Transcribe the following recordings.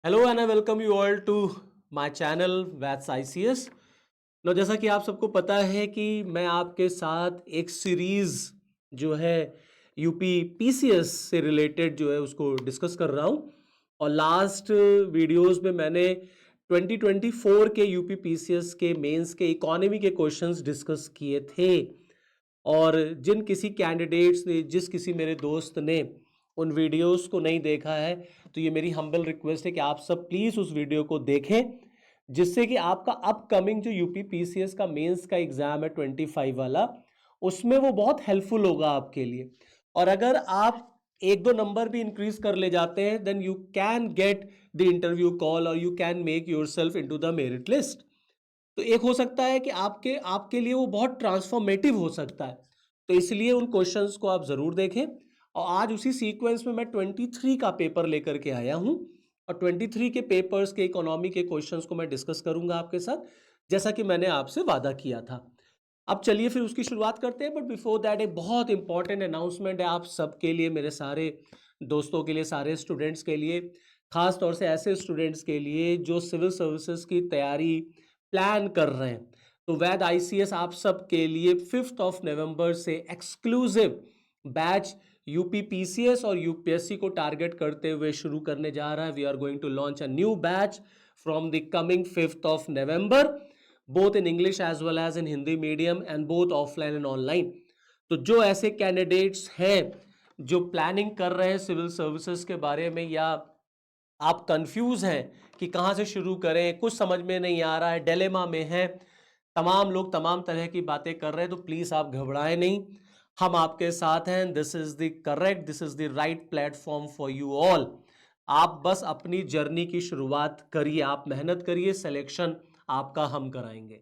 Hello and I welcome you all to my channel वैथ्स ICS. No जैसा कि आप सबको पता है कि मैं आपके साथ एक सीरीज जो है यूपी पीसीएस से रिलेटेड जो है उसको डिस्कस कर रहा हूं। और लास्ट वीडियोस में मैंने 2024 के यूपी पीसीएस के मेंस के इकोनॉमी के क्वेश्चंस डिस्कस किए थे। और जिन किसी कैंडिडेट्स ने, जिस किसी मेरे दोस्त ने उन वीडियोस को नहीं देखा है, तो ये मेरी हम्बल रिक्वेस्ट है कि आप सब प्लीज उस वीडियो को देखें, जिससे कि आपका अपकमिंग जो यूपी पीसीएस का मेंस का एग्जाम है 25 वाला, उसमें वो बहुत हेल्पफुल होगा आपके लिए। और अगर आप एक दो नंबर भी इंक्रीज कर ले जाते हैं, then you can get the interview call और you can make yourself into the merit list. तो एक हो सकता है कि आपके आपके लिए वो बहुत ट्रांसफॉर्मेटिव हो सकता है। तो इसलिए उन क्वेश्चंस को आप जरूर देखें। और आज उसी सीक्वेंस में मैं 23 का पेपर लेकर के आया हूं, और 23 के पेपर्स के इकोनॉमी के क्वेश्चंस को मैं डिस्कस करूंगा आपके साथ, जैसा कि मैंने आपसे वादा किया था। अब चलिए फिर उसकी शुरुआत करते हैं। बट बिफोर दैट एक बहुत इंपॉर्टेंट अनाउंसमेंट है आप सबके लिए, मेरे सारे दोस्तों के लिए, सारे स्टूडेंट्स के लिए, खास तौर से ऐसे स्टूडेंट्स के लिए जो सिविल सर्विसेज की तैयारी प्लान कर रहे हैं। तो वैद आईसीएस आप सब के लिए 5 नवंबर से एक्सक्लूसिव बैच यूपी पीसीएस और यूपीएससी को टारगेट करते हुए शुरू करने जा रहा है। We are going to launch a new batch from the coming 5 November, both in English as well as in Hindi medium and both offline and online. तो जो ऐसे कैंडिडेट्स हैं जो प्लानिंग कर रहे हैं सिविल सर्विसेज के बारे में, या आप कंफ्यूज हैं कि कहां से शुरू करें, कुछ समझ में नहीं आ रहा है, डिलेमा में है, तमाम लोग तमाम तरह की बातें कर रहे हैं, तो प्लीज आप घबराएं नहीं। हम आपके साथ हैं। This is the correct, this is the right platform for you all. आप बस अपनी जर्नी की शुरुआत करिए, आप मेहनत करिए, सिलेक्शन आपका हम कराएंगे।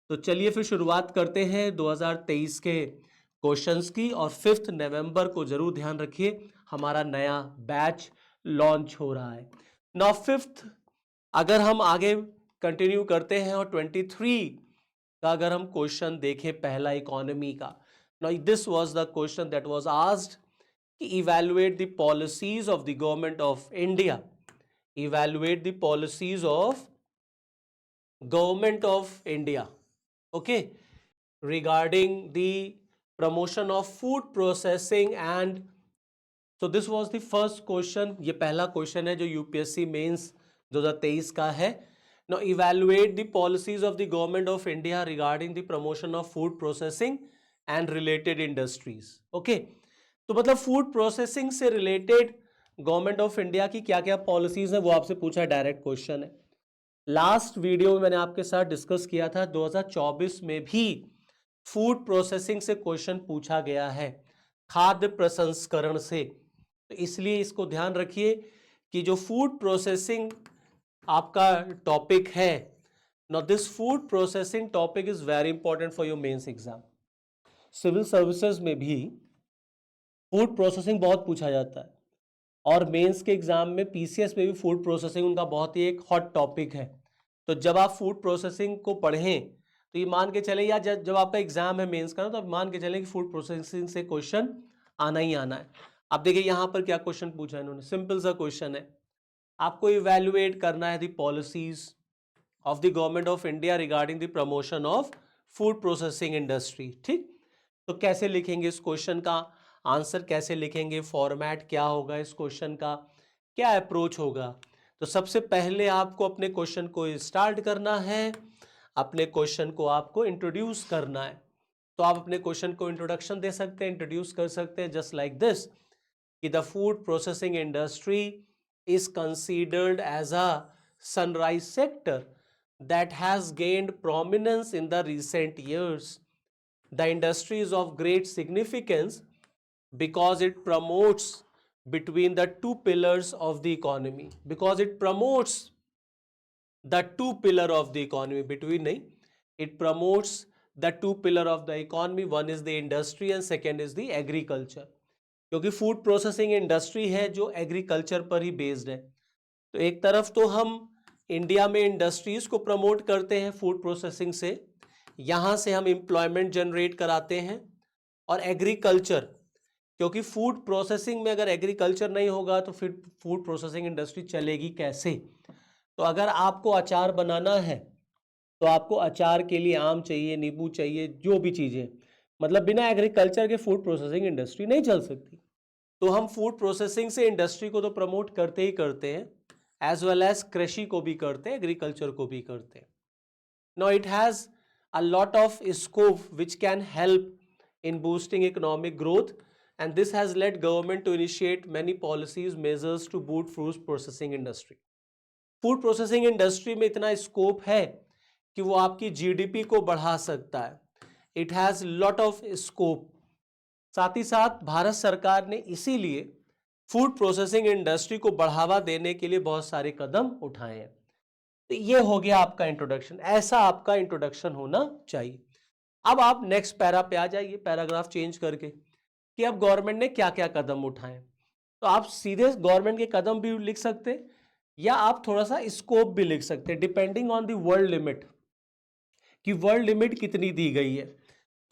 तो चलिए फिर शुरुआत करते हैं 2023 के क्वेश्चंस की। और 5 नवंबर को जरूर ध्यान रखिए, हमारा नया बैच लॉन्च हो रहा है। नाउ 5, अगर हम आगे कंटिन्यू करते हैं और 23 का अगर हम क्वेश्चन देखें, पहला इकोनॉमी का। Now this was the question that was asked कि evaluate the policies of the government of India, evaluate the policies of government of India, okay, regarding the promotion of food processing and so this was the first question। ये पहला question है जो UPSC mains 2023 का है। Now evaluate the policies of the government of India regarding the promotion of food processing and related industries। Okay, तो मतलब food processing से related government of India की क्या क्या पॉलिसीज है वो आपसे पूछा है, डायरेक्ट क्वेश्चन है। लास्ट वीडियो में मैंने आपके साथ डिस्कस किया था 2024 में भी फूड प्रोसेसिंग से क्वेश्चन पूछा गया है, खाद्य प्रसंस्करण से। तो इसलिए इसको ध्यान रखिए कि जो फूड प्रोसेसिंग आपका टॉपिक है, now this food processing topic is very important for your mains exam. Civil services में भी फूड प्रोसेसिंग बहुत पूछा जाता है, और मेंस के एग्जाम में पीसीएस में भी फूड प्रोसेसिंग उनका बहुत ही एक हॉट टॉपिक है। तो जब आप फूड प्रोसेसिंग को पढ़ें तो ये मान के चले, या जब आपका एग्जाम है मेंस का, तो आप मान के चलें कि फूड प्रोसेसिंग से क्वेश्चन आना ही आना है। अब देखिए यहां पर क्या क्वेश्चन पूछा है इन्होंने, सिंपल सा क्वेश्चन है, आपको इवैल्यूएट करना है the policies of the government of India regarding the promotion of food processing industry. ठीक, तो कैसे लिखेंगे इस क्वेश्चन का आंसर, कैसे लिखेंगे, फॉर्मेट क्या होगा इस क्वेश्चन का, क्या अप्रोच होगा। तो सबसे पहले आपको अपने क्वेश्चन को स्टार्ट करना है, अपने क्वेश्चन को आपको इंट्रोड्यूस करना है। तो आप अपने क्वेश्चन को इंट्रोडक्शन दे सकते हैं, इंट्रोड्यूस कर सकते हैं जस्ट लाइक दिस, कि the food processing industry is considered as a sunrise sector that has gained prominence in the recent years. The industry is of great significance because it promotes between the two pillars of the economy, because it promotes the two pillar of the economy, between nahi, it promotes the two pillar of the economy, one is the industry and second is the agriculture। क्योंकि food processing industry है जो agriculture पर ही based है। तो एक तरफ तो हम इंडिया में इंडस्ट्रीज को प्रमोट करते हैं फूड प्रोसेसिंग से, यहां से हम एम्प्लॉयमेंट जनरेट कराते हैं, और एग्रीकल्चर, क्योंकि फूड प्रोसेसिंग में अगर एग्रीकल्चर नहीं होगा तो फिर फूड प्रोसेसिंग इंडस्ट्री चलेगी कैसे। तो अगर आपको अचार बनाना है तो आपको अचार के लिए आम चाहिए, नींबू चाहिए, जो भी चीजें, मतलब बिना एग्रीकल्चर के फूड प्रोसेसिंग इंडस्ट्री नहीं चल सकती। तो हम फूड प्रोसेसिंग से इंडस्ट्री को तो प्रमोट करते ही करते हैं, एज वेल एज कृषि को भी करते हैं, एग्रीकल्चर को भी करते हैं। Now it has a lot of scope which can help in boosting economic growth, and this has led government to initiate many policies measures to boost food processing industry. Food processing industry में इतना scope है कि वो आपकी GDP को बढ़ा सकता है। It has lot of scope. साथ ही साथ भारत सरकार ने इसीलिए फूड प्रोसेसिंग इंडस्ट्री को बढ़ावा देने के लिए बहुत सारे कदम उठाए हैं। तो ये हो गया आपका इंट्रोडक्शन, ऐसा आपका इंट्रोडक्शन होना चाहिए। अब आप नेक्स्ट पैरा पे आ जाइए, पैराग्राफ चेंज करके, कि अब गवर्नमेंट ने क्या क्या कदम उठाए। तो आप सीधे गवर्नमेंट के कदम भी लिख सकते या आप थोड़ा सा स्कोप भी लिख सकते हैं, depending on the world limit, कि वर्ल्ड लिमिट कितनी दी गई है।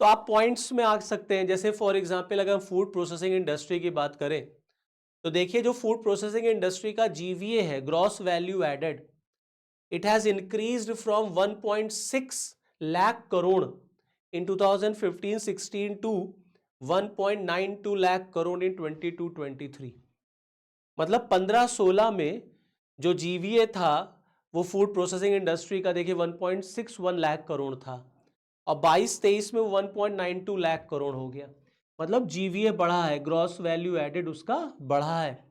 तो आप पॉइंट्स में आ सकते हैं। जैसे फॉर एग्जांपल अगर फूड प्रोसेसिंग इंडस्ट्री की बात करें तो देखिए जो फूड प्रोसेसिंग इंडस्ट्री का जीवीए है, gross value added, it has increased from 1.6 lakh crore in 2015-16 to 1.92 lakh crore in 22-23। मतलब 15-16 में जो जीवीए था वो फूड प्रोसेसिंग इंडस्ट्री का देखिए 1.61 लाख करोड़ था, और 22-23 में वो 1.92 लाख करोड़ हो गया। मतलब जीवीए बढ़ा है, ग्रॉस वैल्यू एडेड उसका बढ़ा है।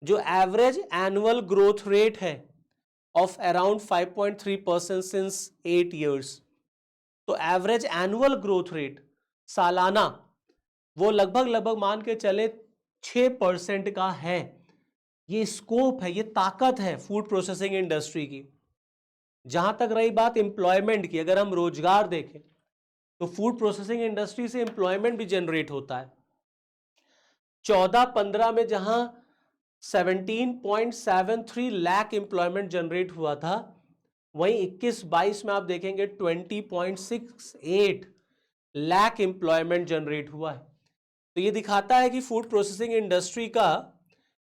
जो एवरेज एनुअल ग्रोथ रेट है of around 5.3% since 8 years, तो एवरेज एनुअल ग्रोथ रेट सालाना वो लगभग मान के चले 6% का है। ये स्कोप है, ये ताकत है फूड प्रोसेसिंग इंडस्ट्री की। जहां तक रही बात एम्प्लॉयमेंट की, अगर हम रोजगार देखें तो फूड प्रोसेसिंग इंडस्ट्री से एम्प्लॉयमेंट भी जनरेट होता है। 14-15 में जहां 17.73 लाख एम्प्लॉयमेंट जनरेट हुआ था, वहीं 21-22 में आप देखेंगे 20.68 लाख एम्प्लॉयमेंट जनरेट हुआ है। तो ये दिखाता है कि फूड प्रोसेसिंग इंडस्ट्री का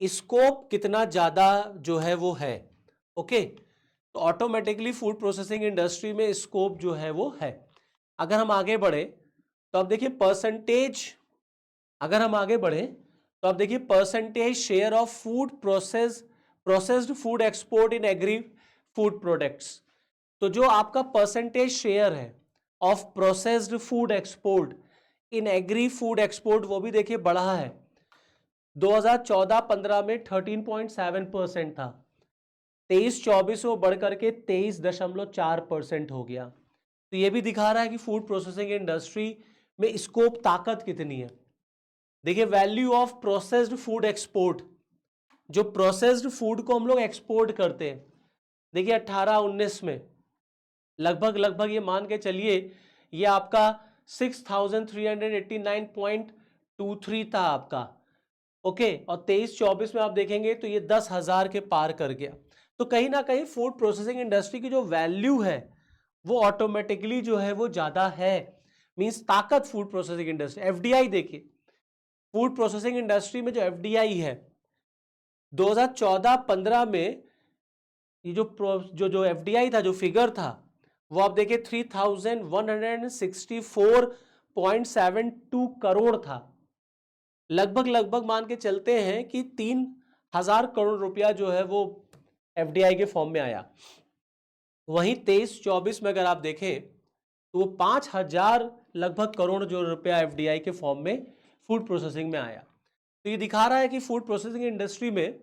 स्कोप कितना ज्यादा जो है वो है। ओके, तो ऑटोमेटिकली फूड प्रोसेसिंग इंडस्ट्री में स्कोप जो है वो है। अगर हम आगे बढ़े तो आप देखिए परसेंटेज, अगर हम आगे बढ़े तो आप देखिए percentage share of food processed food export in agri food products. तो जो आपका परसेंटेज शेयर है of processed food export in agri food export, वो भी देखिए बढ़ा है। 2014-15 में 13.7% था, 23-24 वो बढ़ करके 23.4% हो गया। तो ये भी दिखा रहा है कि फूड प्रोसेसिंग इंडस्ट्री में स्कोप, ताकत कितनी है। देखिए value of processed food export, जो प्रोसेस्ड फूड को हम लोग एक्सपोर्ट करते हैं, देखिए 18-19 में लगभग ये मान के चलिए ये आपका 6,389.23 था आपका। ओके, और 23-24 में आप देखेंगे तो ये 10,000 के पार कर गया। तो कहीं ना कहीं फूड प्रोसेसिंग इंडस्ट्री की जो वैल्यू है वो ऑटोमेटिकली जो है वो ज्यादा है, मींस ताकत फूड प्रोसेसिंग इंडस्ट्री। एफडीआई देखिए, फूड प्रोसेसिंग इंडस्ट्री में जो एफडीआई है 2014-15 में, ये जो एफडीआई था, जो फिगर था वो आप देखिए 3,164.72 करोड़ था। लगभग मान के चलते हैं कि 3,000 करोड़ रुपया जो है वो एफडीआई के फॉर्म में आया। वहीं 23-24 में अगर आप देखें तो वो 5,000 लगभग करोड़ जो रुपया एफडीआई के फॉर्म में फूड प्रोसेसिंग में आया। तो ये दिखा रहा है कि फूड प्रोसेसिंग इंडस्ट्री में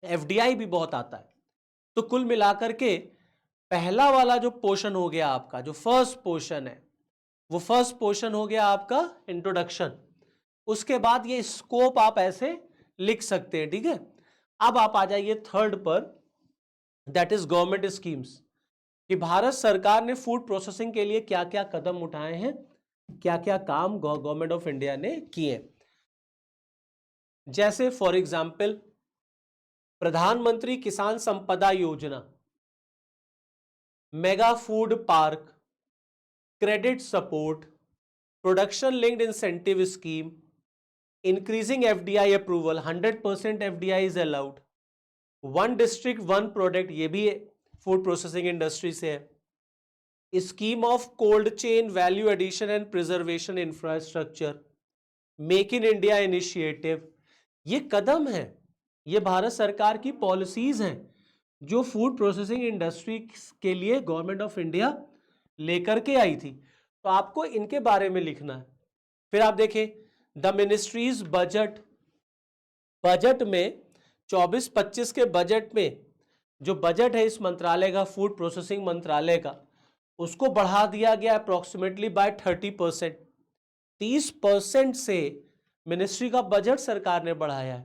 एफडीआई भी बहुत आता है। तो कुल मिलाकर के पहला वाला जो पोर्शन हो गया आपका, जो फर्स्ट पोर्शन है, वो फर्स्ट पोर्शन हो गया आपका इंट्रोडक्शन। उसके बाद ये स्कोप आप ऐसे लिख सकते हैं, ठीक है। अब आप आ जाइए थर्ड पर, दैट इज गवर्नमेंट स्कीम्स, कि भारत सरकार ने फूड प्रोसेसिंग के लिए क्या क्या कदम उठाए हैं, क्या क्या काम गवर्नमेंट ऑफ इंडिया ने किए। जैसे फॉर एग्जाम्पल प्रधानमंत्री Kisan Sampada Yojana, mega food park, credit support, production linked incentive scheme, increasing FDI approval, 100% FDI is allowed, one district one product, ये भी फूड प्रोसेसिंग इंडस्ट्री से है। Scheme of cold chain value addition and preservation infrastructure, make in India initiative, ये कदम है, ये भारत सरकार की पॉलिसीज हैं जो फूड प्रोसेसिंग इंडस्ट्री के लिए गवर्नमेंट ऑफ इंडिया लेकर के आई थी। तो आपको इनके बारे में लिखना है। फिर आप देखें द मिनिस्ट्रीज बजट, बजट में 24-25 के बजट में जो बजट है इस मंत्रालय का, फूड प्रोसेसिंग मंत्रालय का, उसको बढ़ा दिया गया अप्रोक्सीमेटली बाय 30%। 30% से मिनिस्ट्री का बजट सरकार ने बढ़ाया है।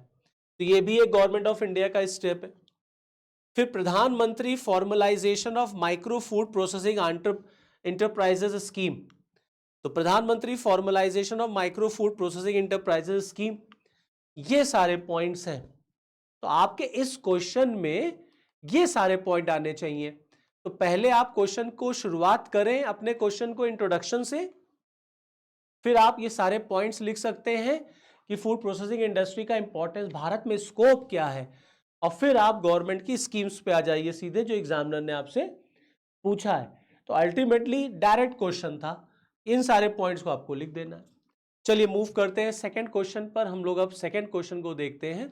तो ये भी एक गवर्नमेंट ऑफ इंडिया का स्टेप है। फिर प्रधानमंत्री formalisation of micro food processing enterprises scheme, तो प्रधानमंत्री formalisation of micro food processing enterprises scheme, ये सारे पॉइंट्स हैं। तो आपके इस क्वेश्चन में ये सारे पॉइंट आने चाहिए। तो पहले आप क्वेश्चन को शुरुआत करें अपने क्वेश्चन को इंट्रोडक्शन से, फिर आप ये सारे पॉइंट्स लिख सकते हैं कि फूड प्रोसेसिंग इंडस्ट्री का इंपॉर्टेंस, भारत में स्कोप क्या है, और फिर आप गवर्नमेंट की स्कीम्स पे आ जाइए सीधे जो एग्जामिनर ने आपसे पूछा है। तो अल्टीमेटली डायरेक्ट क्वेश्चन था, इन सारे पॉइंट्स को आपको लिख देना है। चलिए मूव करते हैं सेकंड क्वेश्चन पर। हम लोग अब सेकंड क्वेश्चन को देखते हैं।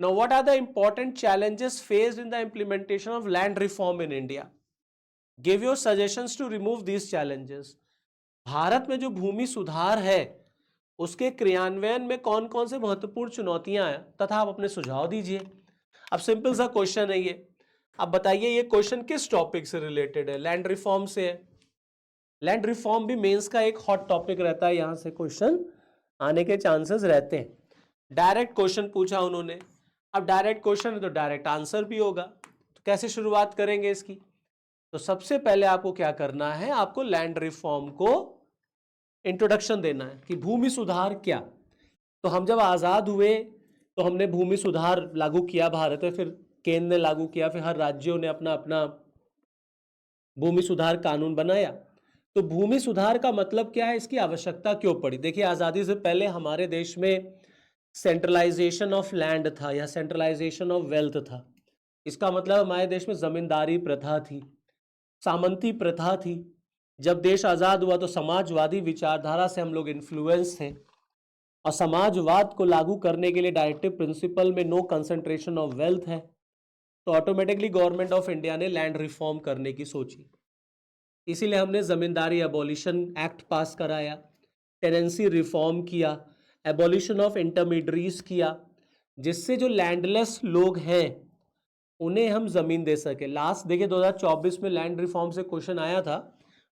Now what are the important challenges faced in the implementation of land reform in India, give your suggestions to remove these challenges. Bharat में जो भूमि सुधार है उसके क्रियान्वयन में कौन कौन से महत्वपूर्ण चुनौतियां हैं तथा आप अपने सुझाव दीजिए। अब सिंपल सा क्वेश्चन है ये। अब बताइए ये क्वेश्चन किस टॉपिक से रिलेटेड है? लैंड रिफॉर्म से है। लैंड रिफॉर्म भी मेंस का एक हॉट टॉपिक रहता है, यहां से क्वेश्चन आने के चांसेस रहते हैं। डायरेक्ट क्वेश्चन पूछा उन्होंने, अब डायरेक्ट क्वेश्चन है तो डायरेक्ट आंसर भी होगा। तो कैसे शुरुआत करेंगे इसकी? तो सबसे पहले आपको क्या करना है, आपको लैंड रिफॉर्म को इंट्रोडक्शन देना है कि भूमि सुधार क्या। तो हम जब आजाद हुए तो हमने भूमि सुधार लागू किया भारत में, फिर केंद्र ने लागू किया, फिर हर राज्यों ने अपना अपना भूमि सुधार कानून बनाया। तो भूमि सुधार का मतलब क्या है, इसकी आवश्यकता क्यों पड़ी? देखिए आजादी से पहले हमारे देश में सेंट्रलाइजेशन ऑफ लैंड था या सेंट्रलाइजेशन ऑफ वेल्थ था। इसका मतलब हमारे देश में जमींदारी प्रथा थी, सामंती प्रथा थी। जब देश आजाद हुआ तो समाजवादी विचारधारा से हम लोग इन्फ्लुएंस थे, और समाजवाद को लागू करने के लिए डायरेक्टिव प्रिंसिपल में नो कंसंट्रेशन ऑफ वेल्थ है। तो ऑटोमेटिकली गवर्नमेंट ऑफ इंडिया ने लैंड रिफॉर्म करने की सोची, इसीलिए हमने जमींदारी एबॉलिशन एक्ट पास कराया, टेनेंसी रिफॉर्म किया, एबॉलिशन ऑफ इंटरमीडियरीज किया, जिससे जो लैंडलेस लोग हैं उन्हें हम जमीन दे सके। लास्ट देखिए 2024 में लैंड रिफॉर्म से क्वेश्चन आया था,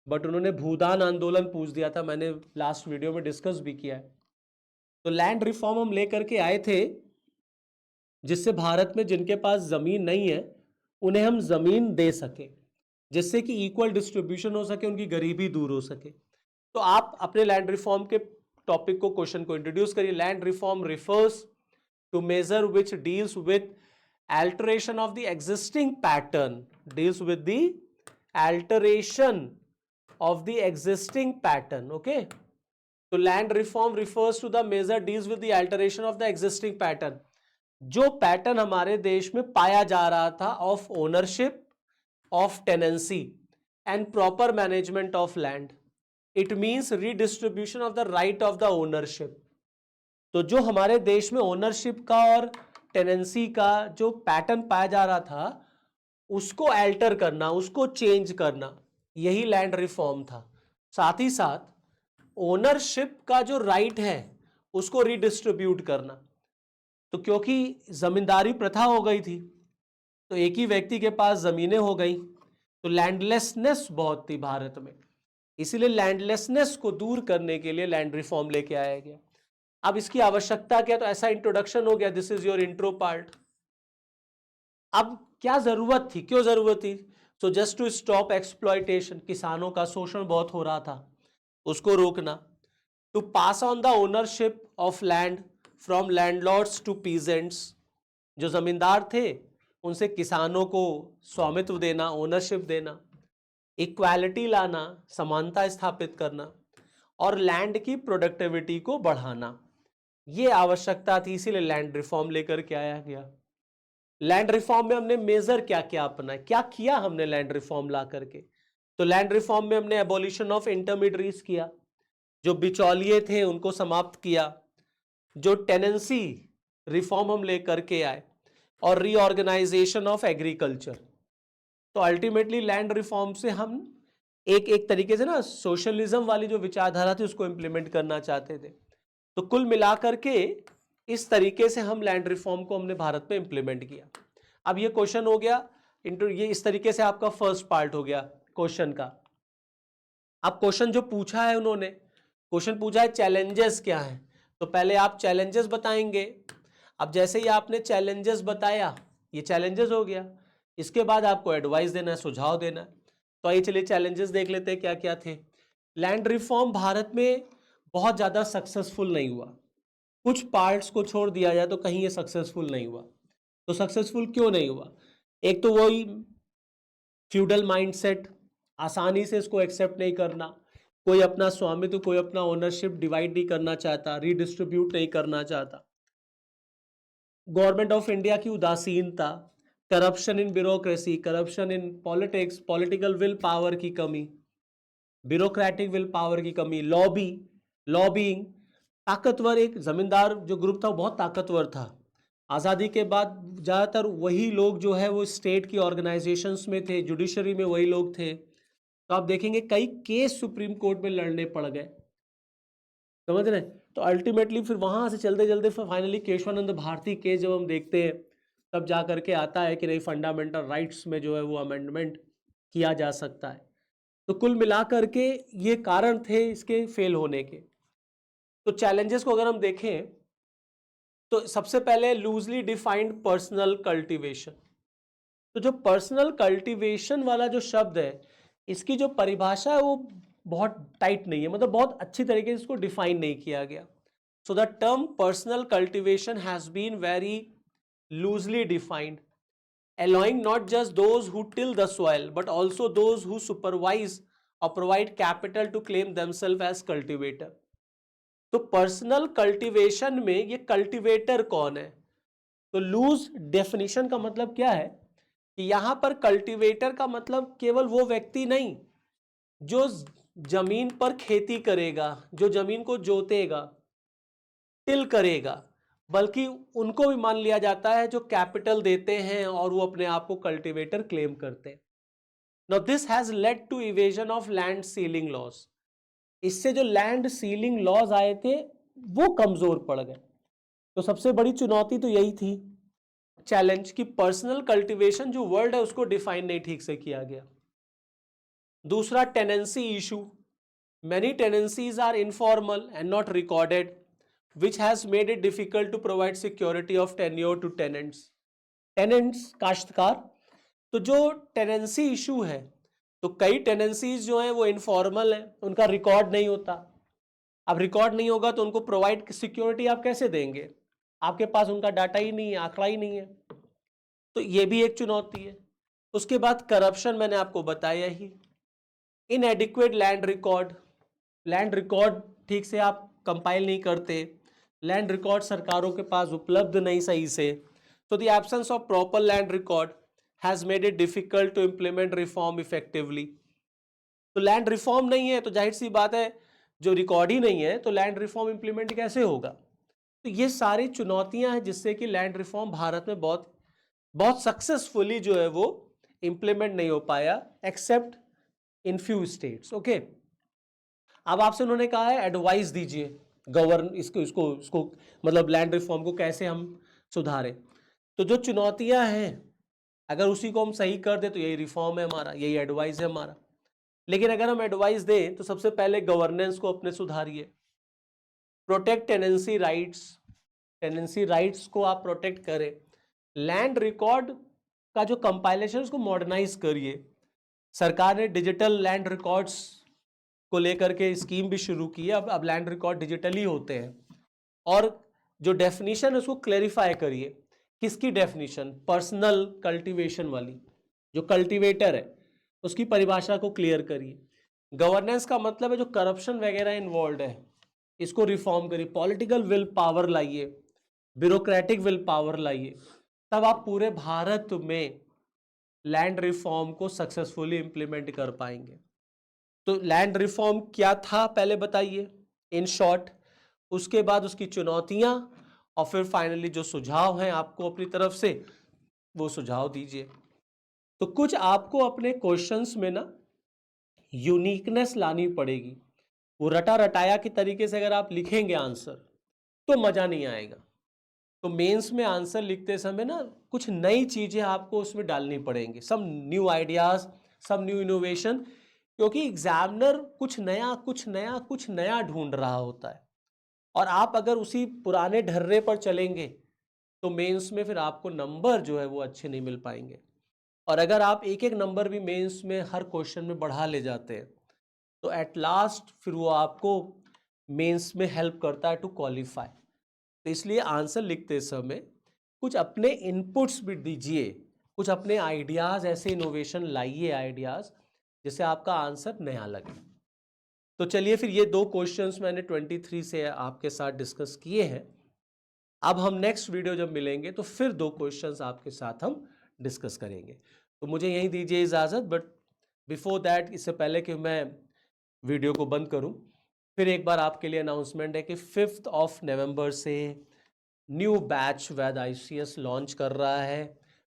बट उन्होंने भूदान आंदोलन पूछ दिया था, मैंने लास्ट वीडियो में डिस्कस भी किया है। तो लैंड रिफॉर्म हम लेकर के आए थे जिससे भारत में जिनके पास जमीन नहीं है उन्हें हम जमीन दे सके, जिससे कि इक्वल डिस्ट्रीब्यूशन हो सके, उनकी गरीबी दूर हो सके। तो आप अपने लैंड रिफॉर्म के टॉपिक को, क्वेश्चन को इंट्रोड्यूस करिए। Land reform refers to measure which deals with alteration of the existing pattern, deals with the alteration of the existing pattern. Okay, so land reform refers to the measure deals with the alteration of the existing pattern, जो pattern हमारे देश में पाया जा रहा था of ownership, of tenancy and proper management of land. It means redistribution of the right of the ownership. तो जो हमारे देश में ओनरशिप का और टेनेंसी का जो पैटर्न पाया जा रहा था उसको अल्टर करना, उसको चेंज करना, यही लैंड रिफॉर्म था। साथ ही साथ ओनरशिप का जो राइट है उसको रीडिस्ट्रीब्यूट करना। तो क्योंकि जमींदारी प्रथा हो गई थी तो एक ही व्यक्ति के पास जमीनें हो गई, तो लैंडलेसनेस बहुत थी भारत में, इसीलिए लैंडलेसनेस को दूर करने के लिए लैंड रिफॉर्म लेके आया गया। अब इसकी आवश्यकता क्या? तो ऐसा इंट्रोडक्शन हो गया, this is your intro part. अब क्या जरूरत थी, क्यों जरूरत थी? So just to stop exploitation, किसानों का शोषण बहुत हो रहा था, उसको रोकना। To pass on the ownership of land from landlords to peasants, जो जमींदार थे उनसे किसानों को स्वामित्व देना, ओनरशिप देना। इक्वालिटी लाना, समानता स्थापित करना, और लैंड की प्रोडक्टिविटी को बढ़ाना, ये आवश्यकता थी, इसीलिए लैंड रिफॉर्म लेकर के आया गया। लैंड रिफॉर्म में हमने मेजर क्या क्या अपना, क्या किया हमने लैंड रिफॉर्म ला करके? तो लैंड रिफॉर्म में हमने एबॉलिशन ऑफ इंटरमीडिएट्स किया, जो बिचौलिए थे उनको समाप्त किया, जो टेनेंसी रिफॉर्म हम लेकर के आए, और रीऑर्गेनाइजेशन ऑफ एग्रीकल्चर। तो अल्टीमेटली लैंड रिफॉर्म से हम एक एक तरीके से ना सोशलिज्म वाली जो विचारधारा थी उसको इंप्लीमेंट करना चाहते थे। तो कुल मिलाकर के इस तरीके से हम लैंड रिफॉर्म को हमने भारत में इंप्लीमेंट किया। अब ये क्वेश्चन हो गया ये इस तरीके से आपका फर्स्ट पार्ट हो गया क्वेश्चन का। अब क्वेश्चन जो पूछा है उन्होंने, क्वेश्चन पूछा है चैलेंजेस क्या है, तो पहले आप चैलेंजेस बताएंगे। अब जैसे ही आपने चैलेंजेस बताया, ये चैलेंजेस हो गया, इसके बाद आपको एडवाइस देना है, सुझाव देना है। तो आइए चलिए चैलेंजेस देख लेते हैं क्या क्या थे। लैंड रिफॉर्म भारत में बहुत ज़्यादा सक्सेसफुल नहीं हुआ, कुछ पार्ट्स को छोड़ दिया जाए तो कहीं ये सक्सेसफुल नहीं हुआ। तो सक्सेसफुल क्यों नहीं हुआ? एक तो वही फ्यूडल माइंडसेट, आसानी से इसको एक्सेप्ट नहीं करना, कोई अपना स्वामित्व, कोई अपना ओनरशिप डिवाइड नहीं करना चाहता, रीडिस्ट्रीब्यूट नहीं करना चाहता। गवर्नमेंट ऑफ इंडिया की उदासीनता, corruption in bureaucracy, corruption in politics, political will power की कमी, ब्यूरोक्रेटिक विल पावर की कमी, लॉबिंग, ताकतवर एक जमींदार जो ग्रुप था वो बहुत ताकतवर था। आज़ादी के बाद ज़्यादातर वही लोग जो है वो स्टेट की ऑर्गेनाइजेशंस में थे, जुडिशरी में वही लोग थे। तो आप देखेंगे कई केस सुप्रीम कोर्ट में लड़ने पड़ गए, समझ रहे हैं? तो अल्टीमेटली फिर वहां से चलते चलते फिर फाइनली केशवानंद भारती केस जब हम देखते हैं तब जा करके आता है कि नहीं, फंडामेंटल राइट्स में जो है वो अमेंडमेंट किया जा सकता है। तो कुल मिला करके ये कारण थे इसके फेल होने के। तो चैलेंजेस को अगर हम देखें तो सबसे पहले लूजली डिफाइंड पर्सनल कल्टीवेशन। तो जो पर्सनल कल्टीवेशन वाला जो शब्द है, इसकी जो परिभाषा है वो बहुत टाइट नहीं है, मतलब बहुत अच्छी तरीके से इसको डिफाइन नहीं किया गया। So the term personal cultivation has been very loosely defined, allowing not just those who till the soil but also those who supervise or provide capital to claim themselves as cultivator। तो personal cultivation में ये cultivator कौन है? तो loose definition का मतलब क्या है कि यहां पर कल्टीवेटर का मतलब केवल वो व्यक्ति नहीं जो जमीन पर खेती करेगा, जो जमीन को जोतेगा, टिल करेगा, बल्कि उनको भी मान लिया जाता है जो कैपिटल देते हैं और वो अपने आप को कल्टीवेटर क्लेम करते हैं। Now this has led to evasion of land ceiling laws. इससे जो लैंड सीलिंग लॉज आए थे वो कमजोर पड़ गए। तो सबसे बड़ी चुनौती तो यही थी, चैलेंज, की पर्सनल कल्टीवेशन जो वर्ड है उसको डिफाइन नहीं ठीक से किया गया। दूसरा tenancy issue, many tenancies are informal and not recorded which has made it difficult to provide security of tenure to tenants। Tenants काश्तकार, तो जो टेनेंसी इशू है तो कई टेनेंसीज जो हैं वो इनफॉर्मल हैं, उनका रिकॉर्ड नहीं होता। अब रिकॉर्ड नहीं होगा तो उनको प्रोवाइड सिक्योरिटी आप कैसे देंगे? आपके पास उनका डाटा ही नहीं है, आंकड़ा ही नहीं है। तो ये भी एक चुनौती है। उसके बाद करप्शन मैंने आपको बताया ही, inadequate land record, land record ठीक से आप कंपाइल नहीं करते, लैंड रिकॉर्ड सरकारों के पास उपलब्ध नहीं सही से। तो the absence of proper land record has made it difficult to implement reform effectively. तो लैंड रिफॉर्म नहीं है तो जाहिर सी बात है, जो रिकॉर्ड ही नहीं है तो लैंड रिफॉर्म इंप्लीमेंट कैसे होगा? तो ये सारी चुनौतियां हैं जिससे कि लैंड रिफॉर्म भारत में बहुत बहुत सक्सेसफुली जो है वो इंप्लीमेंट नहीं हो पाया, accept in few states. Okay, अब आपसे उन्होंने कहा है एडवाइस दीजिए गवर्न इसको इसको इसको मतलब लैंड रिफॉर्म को कैसे हम सुधारें। तो जो चुनौतियां हैं अगर उसी को हम सही कर दे तो यही रिफॉर्म है हमारा, यही एडवाइस है हमारा। लेकिन अगर हम एडवाइस दें तो सबसे पहले गवर्नेंस को अपने सुधारिए, protect tenancy rights, tenancy rights को आप प्रोटेक्ट करें, लैंड रिकॉर्ड का जो कंपाइलेशन उसको मॉडर्नाइज करिए। सरकार ने डिजिटल लैंड रिकॉर्ड्स को लेकर के स्कीम भी शुरू की है, अब लैंड रिकॉर्ड डिजिटली होते हैं। और जो डेफिनेशन है उसको क्लेरिफाई करिए। किसकी डेफिनेशन? पर्सनल कल्टीवेशन वाली, जो कल्टीवेटर है उसकी परिभाषा को क्लियर करिए। गवर्नेंस का मतलब है जो करप्शन वगैरह इन्वॉल्व है इसको रिफॉर्म करिए, पॉलिटिकल विल पावर लाइए, ब्यूरोक्रेटिक विल पावर लाइए। तब आप पूरे भारत में लैंड रिफॉर्म को सक्सेसफुली इंप्लीमेंट कर पाएंगे। तो लैंड रिफॉर्म क्या था पहले बताइए इन शॉर्ट, उसके बाद उसकी चुनौतियां, और फिर फाइनली जो सुझाव हैं आपको अपनी तरफ से वो सुझाव दीजिए। तो कुछ आपको अपने क्वेश्चंस में ना यूनिकनेस लानी पड़ेगी। वो रटा रटाया की तरीके से अगर आप लिखेंगे आंसर तो मजा नहीं आएगा। तो मेंस में आंसर लिखते समय ना कुछ नई चीजें आपको उसमें डालनी पड़ेंगी, सब न्यू आइडियाज, सब न्यू इनोवेशन, क्योंकि एग्जामिनर कुछ नया कुछ नया कुछ नया ढूंढ रहा होता है। और आप अगर उसी पुराने ढर्रे पर चलेंगे तो मेंस में फिर आपको नंबर जो है वो अच्छे नहीं मिल पाएंगे। और अगर आप एक एक नंबर भी मेंस में हर क्वेश्चन में बढ़ा ले जाते हैं तो एट लास्ट फिर वो आपको मेंस में हेल्प करता है टू क्वालिफाई। तो इसलिए आंसर लिखते समय कुछ अपने इनपुट्स भी दीजिए, कुछ अपने आइडियाज, ऐसे इनोवेशन लाइए आइडियाज जिससे आपका आंसर नया लगे। तो चलिए फिर ये दो क्वेश्चंस मैंने 23 से आपके साथ डिस्कस किए हैं। अब हम नेक्स्ट वीडियो जब मिलेंगे तो फिर दो क्वेश्चंस आपके साथ हम डिस्कस करेंगे। तो मुझे यहीं दीजिए इजाज़त, बट बिफोर दैट, इससे पहले कि मैं वीडियो को बंद करूं, फिर एक बार आपके लिए अनाउंसमेंट है कि 5 नवंबर से न्यू बैच वैद ICS लॉन्च कर रहा है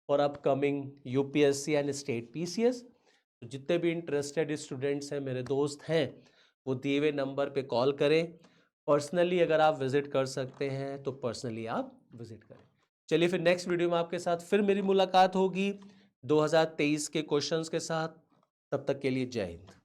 for upcoming UPSC and state PCS। तो जितने भी इंटरेस्टेड स्टूडेंट्स हैं, मेरे दोस्त हैं, वो दिए हुए नंबर पे कॉल करें। पर्सनली अगर आप विजिट कर सकते हैं तो पर्सनली आप विजिट करें। चलिए फिर नेक्स्ट वीडियो में आपके साथ फिर मेरी मुलाकात होगी 2023 के क्वेश्चंस के साथ। तब तक के लिए जय हिंद।